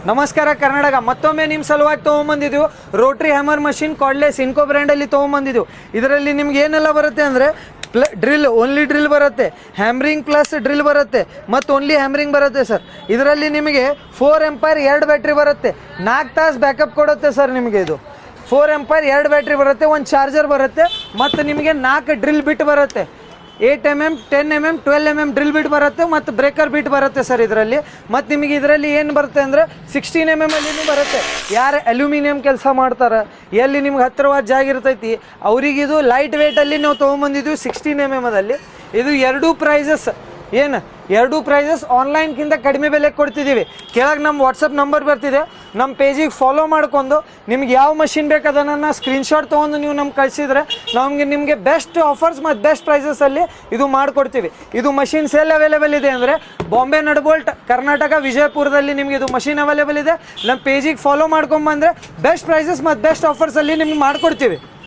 ನಮಸ್ಕಾರ ಕರ್ನಾಟಕ ಮತ್ತೊಮ್ಮೆ ನಿಮ್ಮ ಸಲುವಾಗಿ ತೊಗೊಂಬಂದಿದ್ದೀವಿ ರೋಟ್ರಿ ಹ್ಯಾಮರ್ ಮಷಿನ್ ಕಾರ್ಡ್ಲೆಸ್ ಇನ್ಕೋ ಬ್ರ್ಯಾಂಡಲ್ಲಿ ತೊಗೊಂಬಂದಿದ್ದೀವಿ. ಇದರಲ್ಲಿ ನಿಮ್ಗೆ ಏನೆಲ್ಲ ಬರುತ್ತೆ ಅಂದರೆ ಡ್ರಿಲ್ ಓನ್ಲಿ ಡ್ರಿಲ್ ಬರುತ್ತೆ, ಹ್ಯಾಮ್ರಿಂಗ್ ಪ್ಲಸ್ ಡ್ರಿಲ್ ಬರುತ್ತೆ ಮತ್ತು ಓನ್ಲಿ ಹ್ಯಾಮ್ರಿಂಗ್ ಬರುತ್ತೆ ಸರ್. ಇದರಲ್ಲಿ ನಿಮಗೆ 4 ಆಂಪಿಯರ್ 2 ಬ್ಯಾಟ್ರಿ ಬರುತ್ತೆ, 4 ತಾಸು ಬ್ಯಾಕಪ್ ಕೊಡುತ್ತೆ ಸರ್. ನಿಮಗೆ ಇದು 4 ಆಂಪಿಯರ್ 2 ಬ್ಯಾಟ್ರಿ ಬರುತ್ತೆ, ಒಂದು ಚಾರ್ಜರ್ ಬರುತ್ತೆ ಮತ್ತು ನಿಮಗೆ 4 ಡ್ರಿಲ್ ಬಿಟ್ ಬರುತ್ತೆ. 8mm 10mm 12mm ಡ್ರಿಲ್ ಬಿಟ್ ಬರುತ್ತೆ ಮತ್ತು ಬ್ರೇಕರ್ ಬಿಟ್ ಬರುತ್ತೆ ಸರ್ ಇದರಲ್ಲಿ. ಮತ್ತು ನಿಮಗೆ ಇದರಲ್ಲಿ ಏನು ಬರುತ್ತೆ ಅಂದರೆ 16mm ಅಲ್ಲಿನೂ ಬರುತ್ತೆ. ಯಾರು ಅಲ್ಯೂಮಿನಿಯಂ ಕೆಲಸ ಮಾಡ್ತಾರೆ, ಎಲ್ಲಿ ನಿಮ್ಗೆ ಹತ್ತಿರವಾದ ಜಾಗ ಇರ್ತೈತಿ ಅವ್ರಿಗೆ ಇದು ಲೈಟ್ ವೇಟಲ್ಲಿ ನಾವು ತೊಗೊಂಬಂದಿದ್ವಿ 16mm ಅದಲ್ಲಿ. ಇದು ಎರಡೂ ಪ್ರೈಸಸ್ ಎರಡು ಪ್ರೈಸಸ್ ಆನ್ಲೈನ್ಗಿಂತ ಕಡಿಮೆ ಬೆಲೆಗೆ ಕೊಡ್ತಿದ್ದೀವಿ. ಕೆಳಗೆ ನಮ್ಮ ವಾಟ್ಸಪ್ ನಂಬರ್ ಬರ್ತಿದೆ, ನಮ್ಮ ಪೇಜಿಗೆ ಫಾಲೋ ಮಾಡ್ಕೊಂಡು ನಿಮ್ಗೆ ಯಾವ ಮಷಿನ್ ಬೇಕು ಅದನ್ನು ಸ್ಕ್ರೀನ್ಶಾಟ್ ತೊಗೊಂಡು ನೀವು ನಮ್ಗೆ ಕಳಿಸಿದ್ರೆ ನಿಮಗೆ ಬೆಸ್ಟ್ ಆಫರ್ಸ್ ಮತ್ತು ಬೆಸ್ಟ್ ಪ್ರೈಸಸಲ್ಲಿ ಇದು ಮಾಡಿಕೊಡ್ತೀವಿ. ಇದು ಮಷಿನ್ಸ್ ಎಲ್ಲಿ ಅವೈಲೇಬಲ್ ಇದೆ ಅಂದರೆ ಬಾಂಬೆ ನಡ್ಬೋಲ್ಟ್ ಕರ್ನಾಟಕ ವಿಜಯಪುರದಲ್ಲಿ ನಿಮಗೆ ಇದು ಮಷಿನ್ ಅವೈಲೇಬಲ್ ಇದೆ. ನಮ್ಮ ಪೇಜಿಗೆ ಫಾಲೋ ಮಾಡ್ಕೊಂಬಂದರೆ ಬೆಸ್ಟ್ ಪ್ರೈಸಸ್ ಮತ್ತು ಬೆಸ್ಟ್ ಆಫರ್ಸಲ್ಲಿ ನಿಮ್ಗೆ ಮಾಡಿಕೊಡ್ತೀವಿ.